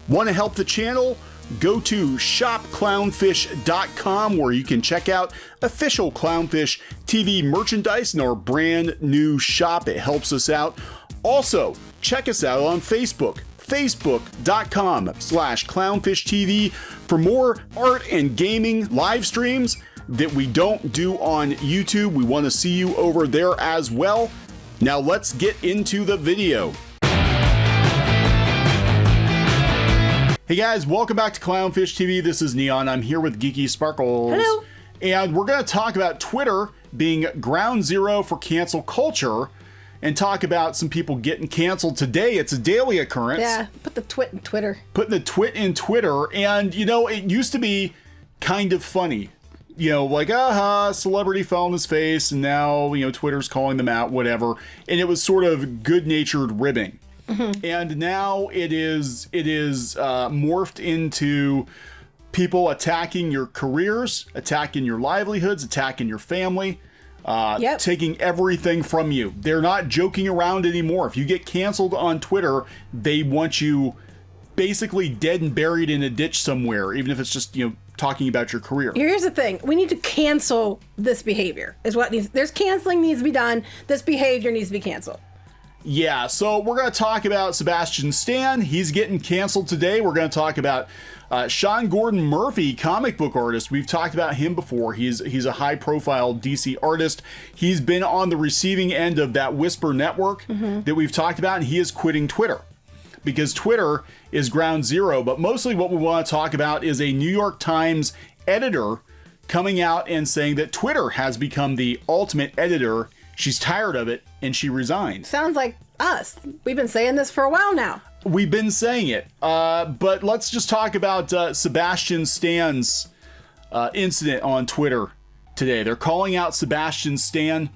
Want to help the channel? Go to shopclownfish.com where you can check out official Clownfish TV merchandise in our brand new shop. It helps us out. Also, check us out on Facebook, facebook.com/clownfishtv for more art and gaming live streams that we don't do on YouTube. We want to see you over there as well. Now let's get into the video. Hey guys, welcome back to Clownfish TV. This is Kneon. I'm here with Geeky Sparkles. Hello. And we're going to talk about Twitter being ground zero for cancel culture and talk about some people getting canceled today. It's a daily occurrence. Yeah, put the twit in Twitter. Putting the twit in Twitter. And, you know, it used to be kind of funny. You know, like, celebrity fell on his face, and now, you know, Twitter's calling them out, whatever. And it was sort of good-natured ribbing. Mm-hmm. And now it is morphed into people attacking your careers, attacking your livelihoods, attacking your family, taking everything from you. They're not joking around anymore. If you get canceled on Twitter, they want you basically dead and buried in a ditch somewhere, even if it's just, you know, talking about your career. Here's the thing. We need to cancel this behavior. There's canceling needs to be done. This behavior needs to be canceled. Yeah, so we're going to talk about Sebastian Stan. He's getting canceled today. We're going to talk about Sean Gordon Murphy, comic book artist. We've talked about him before. He's a high-profile DC artist. He's been on the receiving end of that Whisper network that we've talked about, and he is quitting Twitter because Twitter is ground zero. But mostly what we want to talk about is a New York Times editor coming out and saying that Twitter has become the ultimate editor. She's tired of it, and she resigned. Sounds like us. We've been saying this for a while now. We've been saying it. But let's just talk about Sebastian Stan's incident on Twitter today. They're calling out Sebastian Stan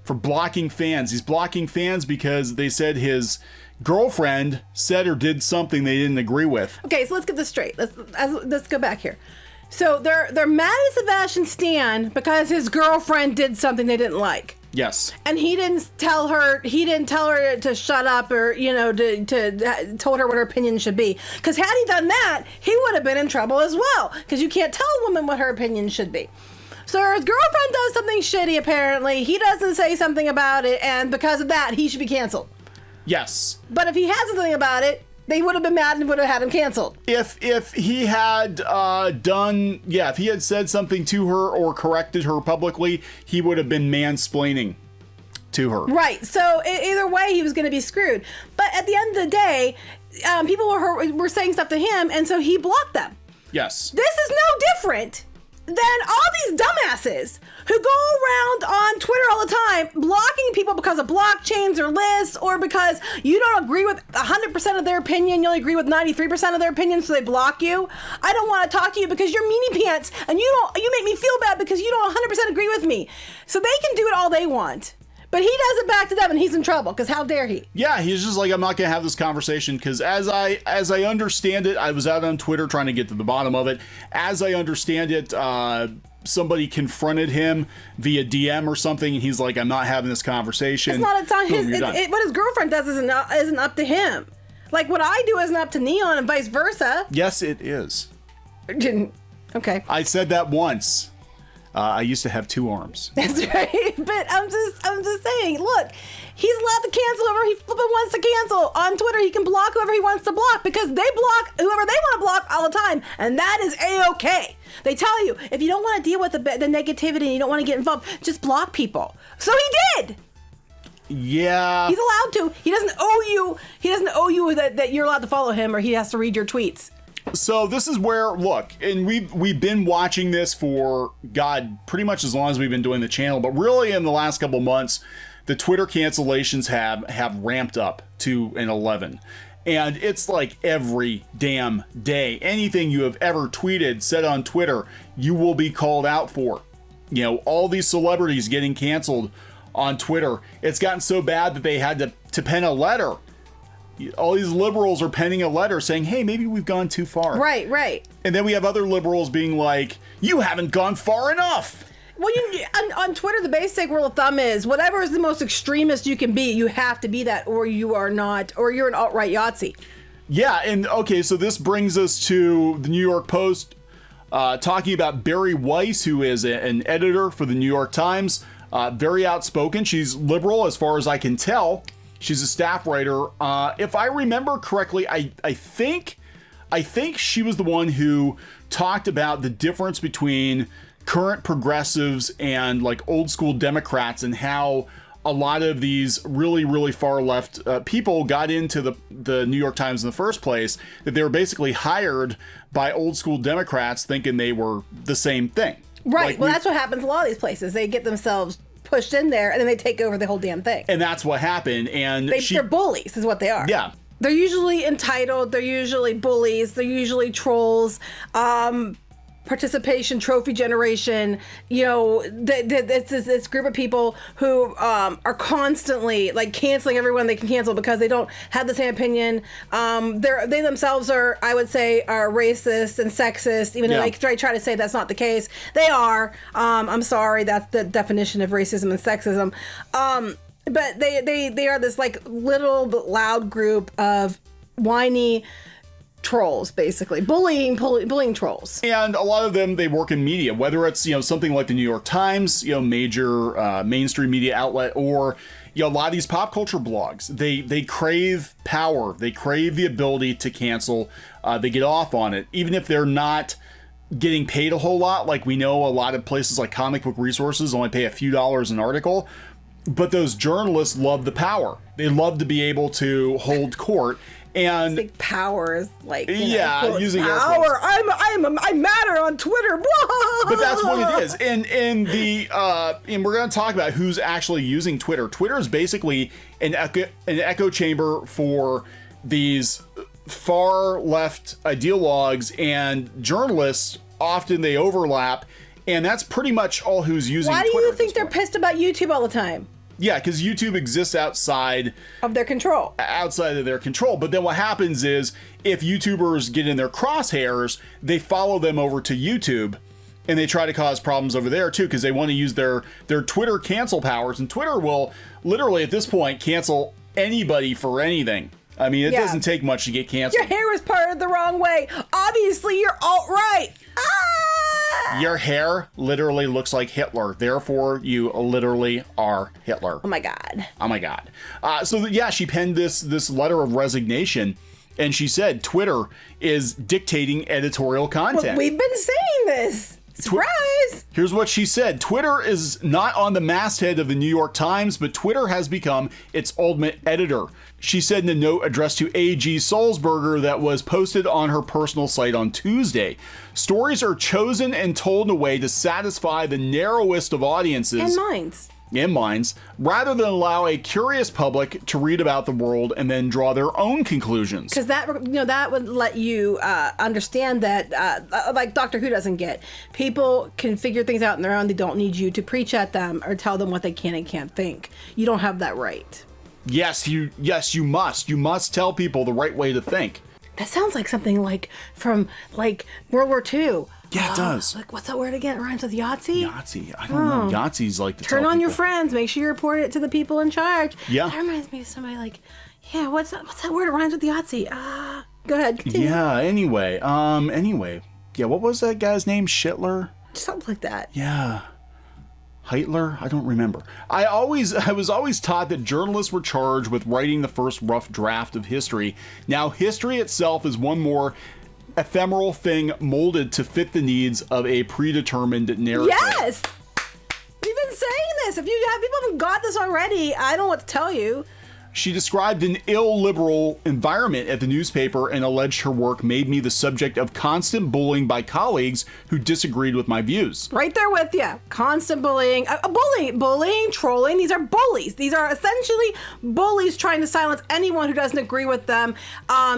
for blocking fans. He's blocking fans because they said his girlfriend said or did something they didn't agree with. Okay, so let's get this straight. Let's go back here. So they're mad at Sebastian Stan because his girlfriend did something they didn't like. Yes. And he didn't tell her to shut up or, you know, told her what her opinion should be. Because had he done that, he would have been in trouble as well. Because you can't tell a woman what her opinion should be. So his girlfriend does something shitty, apparently. He doesn't say something about it. And because of that, he should be canceled. Yes. But if he had something about it, they would have been mad and would have had him canceled. If he had if he had said something to her or corrected her publicly, he would have been mansplaining to her. Right. So either way, he was going to be screwed. But at the end of the day, people were saying stuff to him, and so he blocked them. Yes. This is no different than all these dumbasses who go around on Twitter all the time blocking people because of blockchains or lists, or because you don't agree with 100% of their opinion, you only agree with 93% of their opinion, so they block you. I don't want to talk to you because you're meanie pants, and you make me feel bad because you don't 100% agree with me. So they can do it all they want. But he does it back to them, and he's in trouble, because how dare he? Yeah, he's just like, I'm not going to have this conversation, because as I understand it, I was out on Twitter trying to get to the bottom of it. As I understand it, somebody confronted him via DM or something, and he's like, I'm not having this conversation. It's on his, what his girlfriend does isn't up to him. Like, what I do isn't up to Kneon and vice versa. Yes, it is. Okay. I said that once. I used to have 2 arms. That's right. But I'm just saying, look, he's allowed to cancel whoever he flipping wants to cancel. On Twitter, he can block whoever he wants to block because they block whoever they want to block all the time. And that is A-okay. They tell you, if you don't want to deal with the negativity and you don't want to get involved, just block people. So he did. Yeah. He's allowed to. He doesn't owe you that you're allowed to follow him or he has to read your tweets. So this is where, look, and we've been watching this for, God, pretty much as long as we've been doing the channel, but really in the last couple months, the Twitter cancellations have ramped up to an 11. And it's like every damn day, anything you have ever tweeted, said on Twitter, you will be called out for. You know, all these celebrities getting canceled on Twitter. It's gotten so bad that they had to pen a letter. All these liberals are penning a letter saying, hey, maybe we've gone too far. Right, right. And then we have other liberals being like, you haven't gone far enough. Well, on Twitter, the basic rule of thumb is whatever is the most extremist you can be, you have to be that, or you are not, or you're an alt-right Yahtzee. Yeah, and okay, so this brings us to the New York Post talking about Bari Weiss, who is an editor for the New York Times. Very outspoken. She's liberal as far as I can tell. She's a staff writer. If I remember correctly, I think she was the one who talked about the difference between current progressives and like old school Democrats, and how a lot of these really, really far left people got into the New York Times in the first place, that they were basically hired by old school Democrats thinking they were the same thing. Right. Like, well, that's what happens in a lot of these places. They get themselves pushed in there and then they take over the whole damn thing. And that's what happened. And they're bullies is what they are. Yeah. They're usually entitled. They're usually bullies. They're usually trolls. Participation trophy generation. You know, it's this group of people who are constantly like canceling everyone they can cancel because they don't have the same opinion. They themselves are, I would say, are racist and sexist, even though they try to say that's not the case. They are. I'm sorry, that's the definition of racism and sexism. But they are this like little but loud group of whiny trolls, basically bullying trolls. And a lot of them, they work in media, whether it's, you know, something like the New York Times, you know, major mainstream media outlet, or, you know, a lot of these pop culture blogs. They crave power. They crave the ability to cancel. They get off on it, even if they're not getting paid a whole lot. Like we know a lot of places like Comic Book Resources only pay a few dollars an article. But those journalists love the power. They love to be able to hold court. And like power is like, using power. I matter on Twitter. But that's what it is. And we're going to talk about who's actually using Twitter. Twitter is basically an echo chamber for these far left ideologues, and journalists. Often they overlap. And that's pretty much all who's using Twitter. Why do you think they're pissed about YouTube all the time? Yeah, because YouTube exists outside of their control. But then what happens is, if YouTubers get in their crosshairs, they follow them over to YouTube, and they try to cause problems over there too, because they want to use their Twitter cancel powers. And Twitter will literally at this point cancel anybody for anything. I mean, it doesn't take much to get canceled. Your hair is parted the wrong way. Obviously, you're alt-right. Your hair literally looks like Hitler. Therefore, you literally are Hitler. Oh my God. Oh my God. She penned this letter of resignation, and she said Twitter is dictating editorial content. Well, we've been saying this. Surprise! Here's what she said. Twitter is not on the masthead of the New York Times, but Twitter has become its ultimate editor. She said in a note addressed to A.G. Sulzberger that was posted on her personal site on Tuesday. Stories are chosen and told in a way to satisfy the narrowest of audiences. And minds, rather than allow a curious public to read about the world and then draw their own conclusions. Because that would let you understand that, like Doctor Who doesn't get. People can figure things out on their own. They don't need you to preach at them or tell them what they can and can't think. You don't have that right. Yes, you must. You must tell people the right way to think. That sounds like something like from like World War II. Yeah, it does. Like, what's that word again? It rhymes with Yahtzee? Yahtzee. I don't know. Yahtzee's like to turn tell on people. your friends. Make sure you report it to the people in charge. Yeah. That reminds me of somebody like, yeah, what's that word? It rhymes with Yahtzee. Go ahead. Continue. Yeah, anyway. Yeah, what was that guy's name? Schittler? Something like that. Yeah. Hitler? I don't remember. I was always taught that journalists were charged with writing the first rough draft of history. Now, history itself is one more ephemeral thing molded to fit the needs of a predetermined narrative. Yes! We've been saying this. If people haven't got this already, I don't know what to tell you. She described an illiberal environment at the newspaper and alleged her work made me the subject of constant bullying by colleagues who disagreed with my views. Right there with you. Constant bullying. Bullying, trolling. These are bullies. These are essentially bullies trying to silence anyone who doesn't agree with them,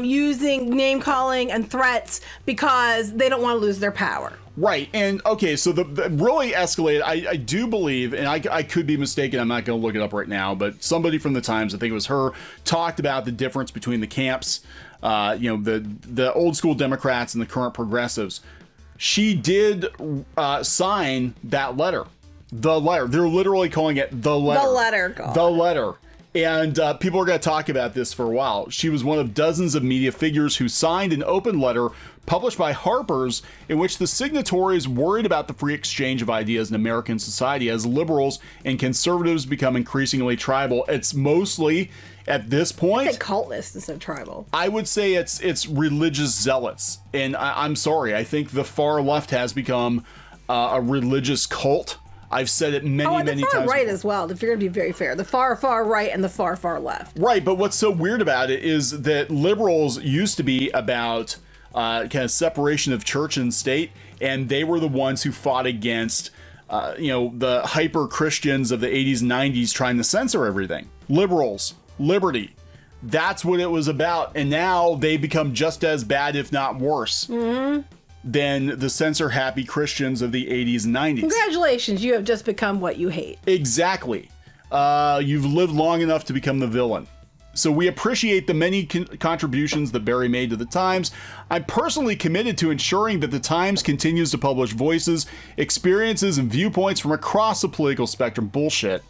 using name-calling and threats because they don't want to lose their power. Right, and okay, so the really escalated, I do believe, and I could be mistaken, I'm not going to look it up right now, but somebody from the Times, I think it was her, talked about the difference between the camps, the old school Democrats and the current progressives. She did sign that letter. The letter. They're literally calling it the letter. The letter, God. The letter. And people are going to talk about this for a while. She was one of dozens of media figures who signed an open letter published by Harper's in which the signatories worried about the free exchange of ideas in American society as liberals and conservatives become increasingly tribal. It's mostly, at this point... It's like cultist instead of tribal. I would say it's religious zealots. And I'm sorry, I think the far left has become a religious cult. I've said it many times. The far right as well, if you're going to be very fair. The far right and the far left. Right, but what's so weird about it is that liberals used to be about kind of separation of church and state, and they were the ones who fought against, the hyper Christians of the 80s and 90s trying to censor everything. Liberals, liberty. That's what it was about, and now they become just as bad, if not worse. Mm-hmm. Than the censor-happy Christians of the 80s and 90s. Congratulations, you have just become what you hate. Exactly. You've lived long enough to become the villain. So we appreciate the many contributions that Bari made to the Times. I'm personally committed to ensuring that the Times continues to publish voices, experiences, and viewpoints from across the political spectrum. Bullshit.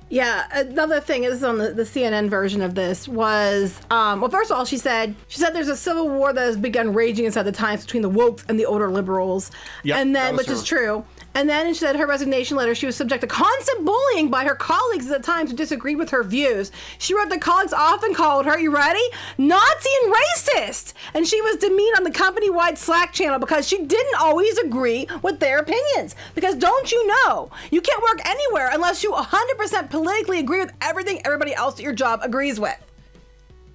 Yeah, another thing is on the CNN version of this was, first of all, she said there's a civil war that has begun raging inside the Times between the wokes and the older liberals. Yep, and then, which is true. And then she said her resignation letter, she was subject to constant bullying by her colleagues at the Times who disagreed with her views. She wrote that colleagues often called her, you ready? Nazi and racist. And she was demeaned on the company-wide Slack channel because she didn't always agree with their opinions. Because don't you know, you can't work anywhere unless you 100% politically agree with everything everybody else at your job agrees with.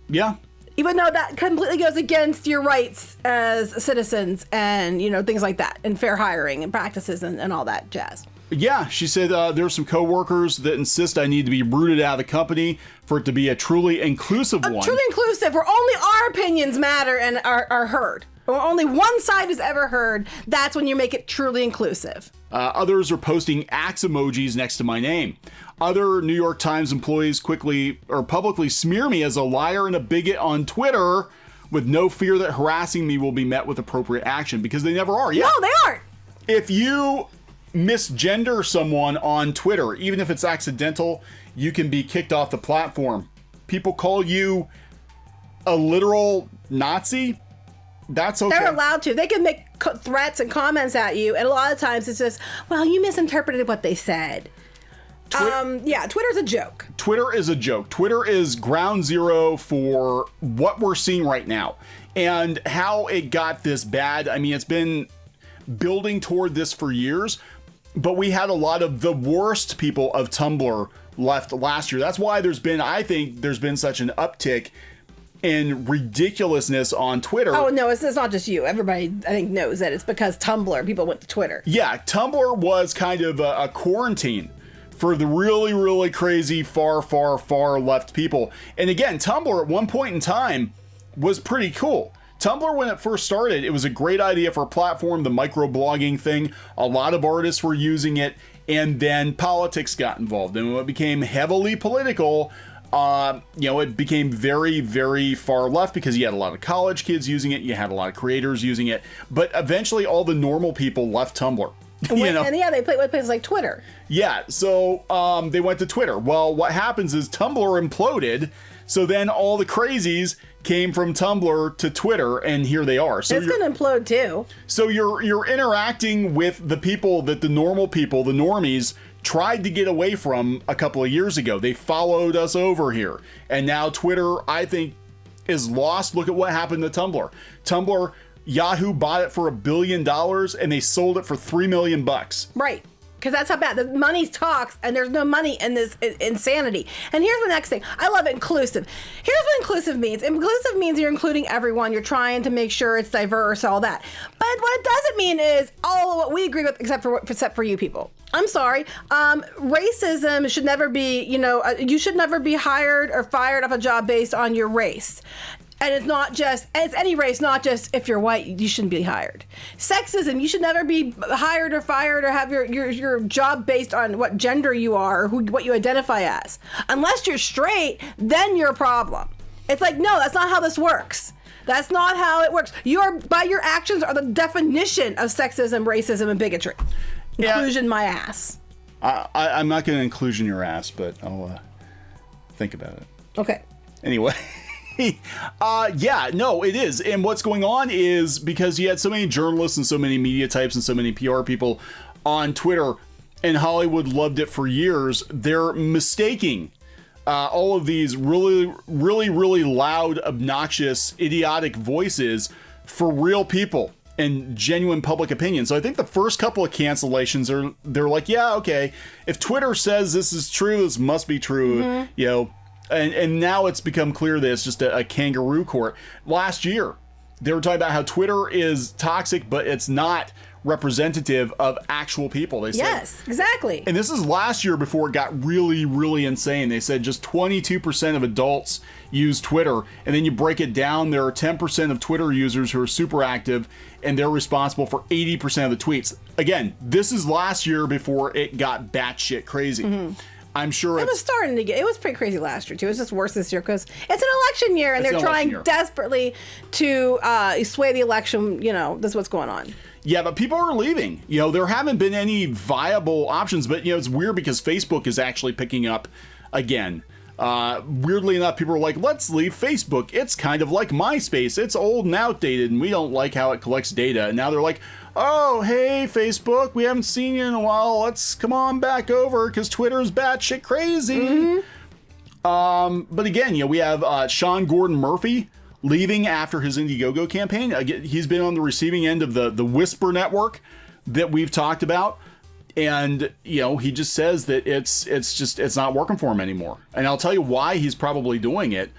Yeah. Even though that completely goes against your rights as citizens and, things like that, and fair hiring and practices and all that jazz. Yeah, she said there are some coworkers that insist I need to be rooted out of the company for it to be a truly inclusive one. Truly inclusive, where only our opinions matter and are heard. Or only one side is ever heard. That's when you make it truly inclusive. Others are posting axe emojis next to my name. Other New York Times employees publicly smear me as a liar and a bigot on Twitter with no fear that harassing me will be met with appropriate action, because they never are. Yeah. No, they aren't. If you misgender someone on Twitter, even if it's accidental, you can be kicked off the platform. People call you a literal Nazi. That's okay. They're allowed to. They can make threats and comments at you, and a lot of times it's just, well, you misinterpreted what they said. Twitter's a joke. Twitter is a joke. Twitter is ground zero for what we're seeing right now and how it got this bad. I mean, it's been building toward this for years, but we had a lot of the worst people of Tumblr left last year. That's why I think there's been such an uptick in ridiculousness on Twitter. Oh, no, it's not just you. Everybody, I think, knows that it's because Tumblr, people went to Twitter. Yeah, Tumblr was kind of a quarantine for the really, really crazy far left people. And again, Tumblr at one point in time was pretty cool. Tumblr, when it first started, it was a great idea for a platform, the microblogging thing. A lot of artists were using it, and then politics got involved. And when it became heavily political, it became very, very far left because you had a lot of college kids using it. You had a lot of creators using it. But eventually all the normal people left Tumblr. And they play places like Twitter. Yeah, so they went to Twitter. Well, what happens is Tumblr imploded, so then all the crazies came from Tumblr to Twitter, and here they are. So it's going to implode too. So you're interacting with the people that the normal people, the normies, tried to get away from a couple of years ago. They followed us over here, and now Twitter, I think, is lost. Look at what happened to Tumblr. Yahoo bought it for $1 billion and they sold it for $3 million. Right. Because that's how bad the money talks, and there's no money in this insanity. And here's the next thing. I love inclusive. Here's what inclusive means. Inclusive means you're including everyone. You're trying to make sure it's diverse, all that. But what it doesn't mean is all of what we agree with, except for you people. I'm sorry. Racism should never be, you should never be hired or fired off a job based on your race. And it's any race, not just if you're white, you shouldn't be hired. Sexism, you should never be hired or fired or have your job based on what gender you are or what you identify as. Unless you're straight, then you're a problem. It's like, no, that's not how this works. That's not how it works. By your actions are the definition of sexism, racism, and bigotry. Inclusion, my ass. I'm not going to inclusion your ass, but I'll... Think about it. Okay. Anyway. Yeah, no, it is. And what's going on is because you had so many journalists and so many media types and so many PR people on Twitter, and Hollywood loved it for years, they're mistaking all of these really, really, really loud, obnoxious, idiotic voices for real people and genuine public opinion. So I think the first couple of cancellations they're like, yeah, okay, if Twitter says this is true, this must be true, you know. And now it's become clear that it's just a kangaroo court. Last year, they were talking about how Twitter is toxic, but it's not representative of actual people. They said, yes, exactly. And this is last year before it got really, really insane. They said just 22% of adults use Twitter. And then you break it down, there are 10% of Twitter users who are super active, and they're responsible for 80% of the tweets. Again, this is last year before it got batshit crazy. I'm sure it was starting to get. It was pretty crazy last year too. It was just worse this year because it's an election year, and they're trying desperately to sway the election. You know, that's what's going on. Yeah, but people are leaving. You know, there haven't been any viable options. But you know, it's weird because Facebook is actually picking up again. Weirdly enough, people are like, let's leave Facebook. It's kind of like MySpace. It's old and outdated, and we don't like how it collects data. And now they're like, oh, hey, Facebook, we haven't seen you in a while. Let's come on back over because Twitter's batshit crazy. But again, you know, we have Sean Gordon Murphy leaving after his Indiegogo campaign. Again, he's been on the receiving end of the Whisper network that we've talked about. And, you know, he just says that it's not working for him anymore. And I'll tell you why he's probably doing it.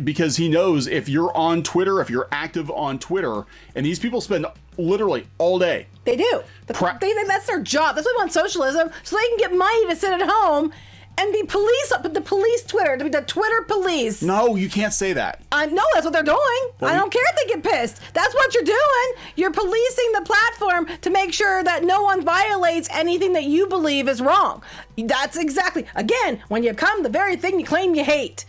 Because he knows if you're on Twitter, if you're active on Twitter, and these people spend literally all day. They do. They think that's their job. That's why they want socialism, so they can get money to sit at home and be police up at the police Twitter, to be the Twitter police. No, you can't say that. No, that's what they're doing. Well, I don't care if they get pissed. That's what you're doing. You're policing the platform to make sure that no one violates anything that you believe is wrong. That's exactly, again, when you come the very thing you claim you hate.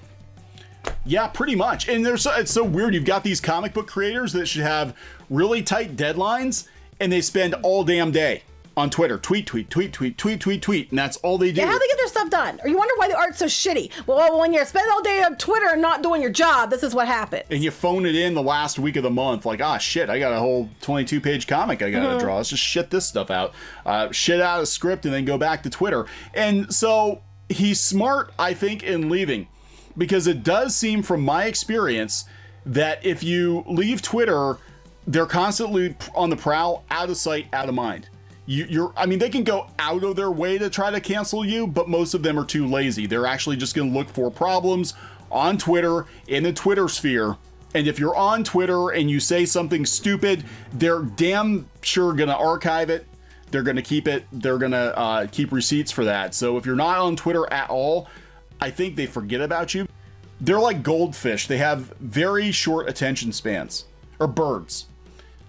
Yeah, pretty much. And it's so weird. You've got these comic book creators that should have really tight deadlines, and they spend all damn day on Twitter. Tweet. And that's all they do. Yeah, how do they get their stuff done? Or you wonder why the art's so shitty. Well, when you're spending all day on Twitter and not doing your job, this is what happens. And you phone it in the last week of the month. Like, shit, I got a whole 22-page comic I got to draw. Let's just shit this stuff out. Shit out a script and then go back to Twitter. And so he's smart, I think, in leaving. Because it does seem from my experience that if you leave Twitter, they're constantly on the prowl, out of sight, out of mind. I mean, they can go out of their way to try to cancel you, but most of them are too lazy. They're actually just going to look for problems on Twitter, in the Twitter sphere. And if you're on Twitter and you say something stupid, they're damn sure going to archive it. They're going to keep it. They're going to keep receipts for that. So if you're not on Twitter at all, I think they forget about you. They're like goldfish. They have very short attention spans. Or birds.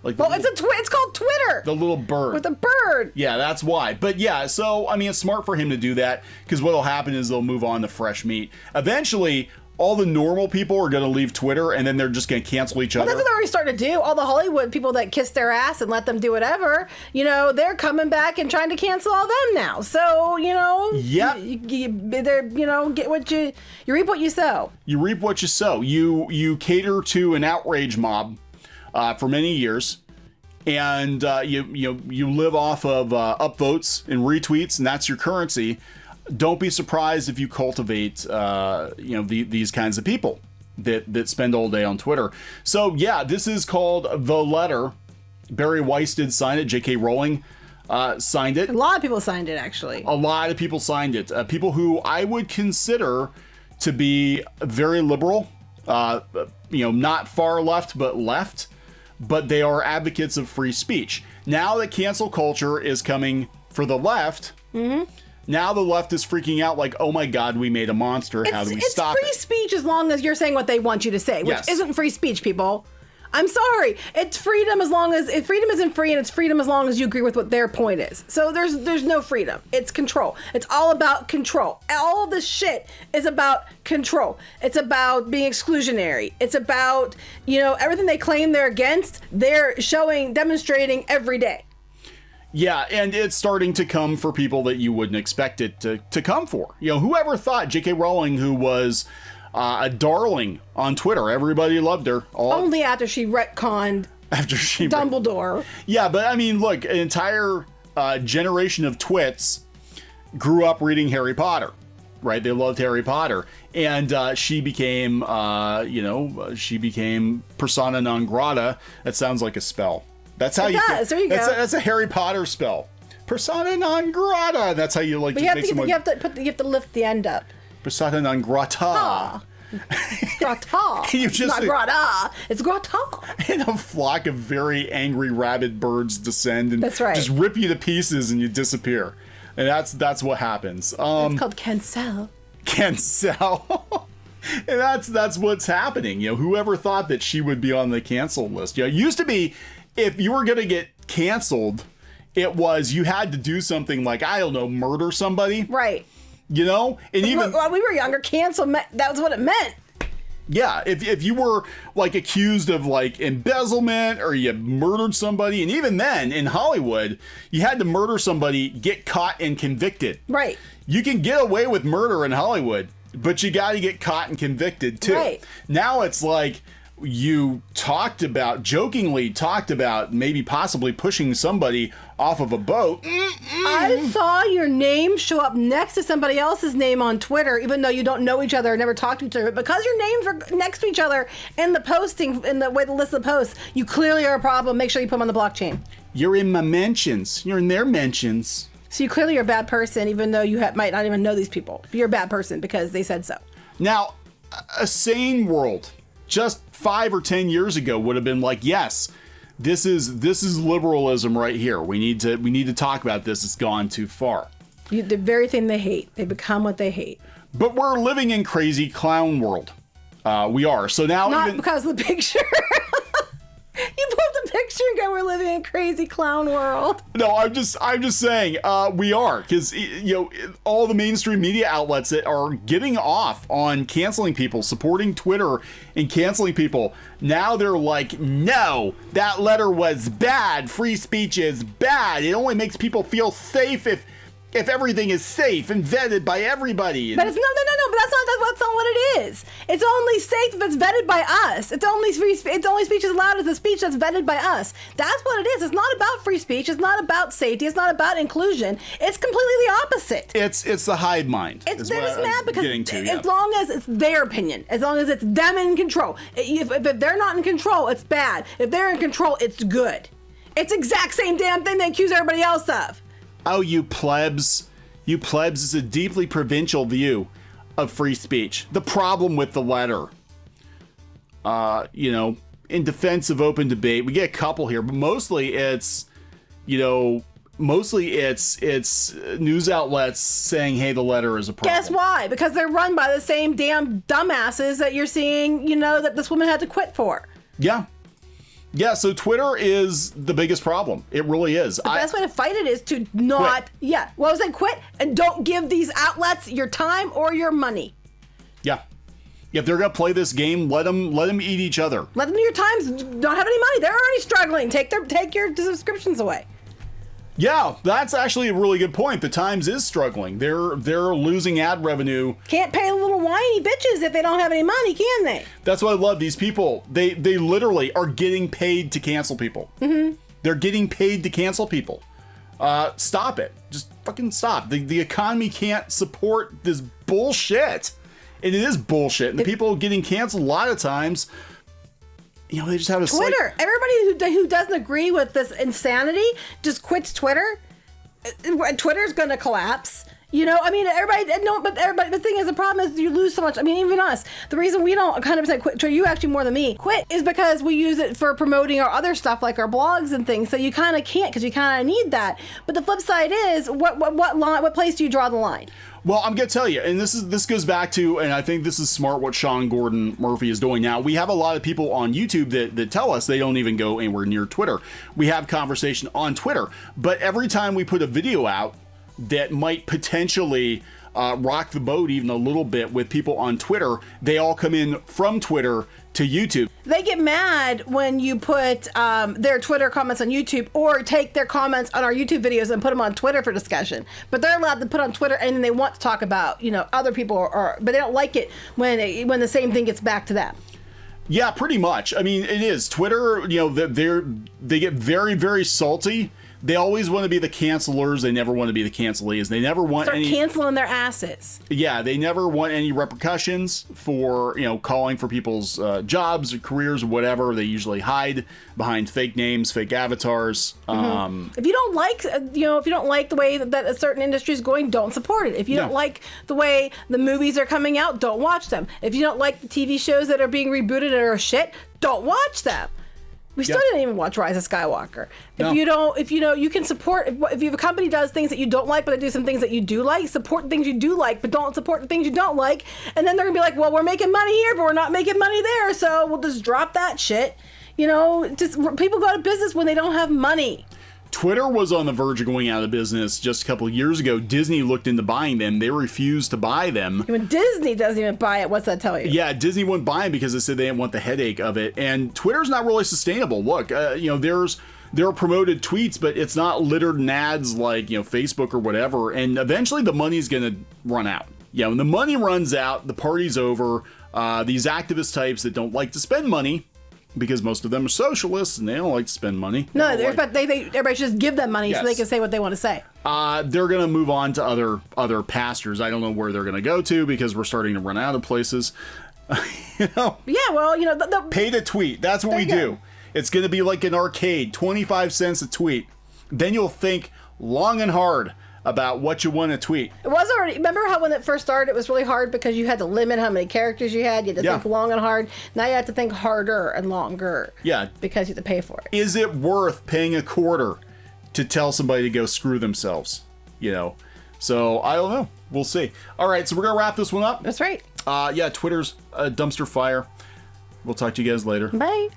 Like it's called Twitter. The little bird. With a bird. Yeah, that's why. But yeah, so, I mean, it's smart for him to do that because what'll happen is they'll move on to fresh meat. Eventually, all the normal people are going to leave Twitter and then they're just going to cancel each other. That's what they're already starting to do. All the Hollywood people that kiss their ass and let them do whatever, you know, they're coming back and trying to cancel all them now. So, you know, they're, you know, get what you reap what you sow. You reap what you sow. You cater to an outrage mob. For many years, and you live off of upvotes and retweets, and that's your currency. Don't be surprised if you cultivate these kinds of people that spend all day on Twitter. So yeah, this is called The Letter. Bari Weiss did sign it. J.K. Rowling signed it. A lot of people signed it, actually. A lot of people signed it. People who I would consider to be very liberal, not far left but left. But they are advocates of free speech. Now that cancel culture is coming for the left, now the left is freaking out like, oh my God, we made a monster. How do we stop it? It's free speech as long as you're saying what they want you to say, which isn't free speech, people. I'm sorry. It's freedom as long as freedom isn't free, and it's freedom as long as you agree with what their point is. So there's no freedom. It's control. It's all about control. All of this shit is about control. It's about being exclusionary. It's about, everything they claim they're against, they're demonstrating every day. Yeah, and it's starting to come for people that you wouldn't expect it to come for. You know, whoever thought J.K. Rowling, who was a darling on Twitter, everybody loved her. Only after she retconned Dumbledore. Yeah, but I mean, look, an entire generation of twits grew up reading Harry Potter, right? They loved Harry Potter. And she became, she became persona non grata. That sounds like a spell. That's how There you go. That's a Harry Potter spell. Persona non grata. That's how you like. But you have to lift the end up. Persona non grata. Grata. Not grata. It's grata. And a flock of very angry rabid birds descend and that's right. just rip you to pieces and you disappear. And that's what happens. It's called cancel. Cancel. And that's what's happening. You know, whoever thought that she would be on the cancel list? You know, it used to be if you were going to get canceled, it was you had to do something like, I don't know, murder somebody. Right. You know? And even when we were younger, cancel that was what it meant. Yeah, if you were like accused of like embezzlement or you murdered somebody, and even then in Hollywood, you had to murder somebody, get caught and convicted. Right. You can get away with murder in Hollywood, but you got to get caught and convicted too. Right. Now it's like you jokingly talked about maybe possibly pushing somebody off of a boat. I saw your name show up next to somebody else's name on Twitter, even though you don't know each other or never talked to each other. But because your names are next to each other in the posting, in the way the list of posts, you clearly are a problem. Make sure you put them on the blockchain. You're in my mentions. You're in their mentions. So you clearly are a bad person, even though you might not even know these people. You're a bad person because they said so. Now, a sane world just 5 or 10 years ago would have been like, yes, this is liberalism right here. We need to talk about this. It's gone too far. The very thing they hate. They become what they hate. But we're living in crazy clown world. We are. So now not because of the picture. You pulled the picture and go, we're living in a crazy clown world. No, I'm just saying we are, because all the mainstream media outlets that are getting off on canceling people, supporting Twitter and canceling people, now they're like, no, that letter was bad. Free speech is bad. It only makes people feel safe if everything is safe and vetted by everybody. But it's no, but that's not what it is. It's only safe if it's vetted by us. It's only speech is allowed as a speech that's vetted by us. That's what it is. It's not about free speech. It's not about safety. It's not about inclusion. It's completely the opposite. It's the hive mind. They're just mad because as long as it's their opinion, as long as it's them in control. If they're not in control, it's bad. If they're in control, it's good. It's the exact same damn thing they accuse everybody else of. Oh, you plebs. You plebs is a deeply provincial view of free speech. The problem with the letter, in defense of open debate, we get a couple here, but mostly it's news outlets saying, hey, the letter is a problem. Guess why? Because they're run by the same damn dumbasses that you're seeing, that this woman had to quit for. Yeah. Yeah, so Twitter is the biggest problem. It really is. The best way to fight it is to not... Quit. Yeah. What was it? Quit and don't give these outlets your time or your money. Yeah. If they're going to play this game, let them eat each other. Let them, New York Times don't have any money. They're already struggling. Take your subscriptions away. Yeah, that's actually a really good point. The Times is struggling. They're losing ad revenue. Can't pay little whiny bitches if they don't have any money, can they? That's what I love. These people, they literally are getting paid to cancel people. Mm-hmm. They're getting paid to cancel people. Stop it. Just fucking stop. The economy can't support this bullshit. And it is bullshit. And the people getting canceled a lot of times... they just have a Twitter. Everybody who doesn't agree with this insanity just quits Twitter. Twitter's going to collapse. Everybody. No, but everybody. The thing is, the problem is you lose so much. I mean, even us. The reason we don't 100% quit Twitter, you actually more than me, quit is because we use it for promoting our other stuff like our blogs and things. So you kind of can't because you kind of need that. But the flip side is, what place do you draw the line? Well, I'm going to tell you, and this goes back to, and I think this is smart what Sean Gordon Murphy is doing now. We have a lot of people on YouTube that tell us they don't even go anywhere near Twitter. We have conversation on Twitter, but every time we put a video out that might potentially rock the boat even a little bit with people on Twitter, they all come in from Twitter to YouTube. They get mad when you put their Twitter comments on YouTube or take their comments on our YouTube videos and put them on Twitter for discussion. But they're allowed to put on Twitter anything they want to talk about, other people, but they don't like it when the same thing gets back to them. Yeah, pretty much. I mean, it is. Twitter, they get very, very salty. They always want to be the cancelers. They never want to be the cancelees. They never want Start canceling their asses. Yeah, they never want any repercussions for, calling for people's jobs or careers or whatever. They usually hide behind fake names, fake avatars. If you don't like, if you don't like the way that a certain industry is going, don't support it. If you don't like the way the movies are coming out, don't watch them. If you don't like the TV shows that are being rebooted and are shit, don't watch them. We still didn't even watch Rise of Skywalker. If you can support, if a company does things that you don't like, but they do some things that you do like, support the things you do like, but don't support the things you don't like. And then they're gonna be like, well, we're making money here, but we're not making money there, so we'll just drop that shit. Just people go out of business when they don't have money. Twitter was on the verge of going out of business just a couple of years ago. Disney looked into buying them. They refused to buy them. When Disney doesn't even buy it, what's that tell you? Yeah, Disney wouldn't buy them because they said they didn't want the headache of it. And Twitter's not really sustainable. Look, there are promoted tweets, but it's not littered in ads like, Facebook or whatever. And eventually the money's going to run out. Yeah, when the money runs out, the party's over. These activist types that don't like to spend money, because most of them are socialists and they don't like to spend money. No, everybody should just give them money so they can say what they want to say. They're going to move on to other pastures. I don't know where they're going to go to because we're starting to run out of places. Yeah, well, pay to tweet. That's what we do. It's going to be like an arcade, 25 cents a tweet. Then you'll think long and hard about what you want to tweet. It was already, remember how when it first started, it was really hard because you had to limit how many characters you had. You had to think long and hard. Now you have to think harder and longer. Yeah. Because you have to pay for it. Is it worth paying a quarter to tell somebody to go screw themselves? So I don't know. We'll see. All right. So we're going to wrap this one up. That's right. Twitter's a dumpster fire. We'll talk to you guys later. Bye.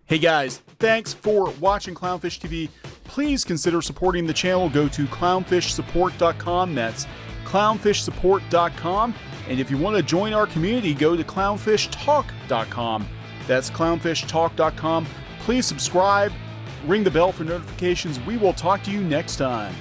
Hey guys, thanks for watching Clownfish TV. Please consider supporting the channel. Go to clownfishsupport.com. That's clownfishsupport.com. And if you want to join our community, go to clownfishtalk.com. That's clownfishtalk.com. Please subscribe, ring the bell for notifications. We will talk to you next time.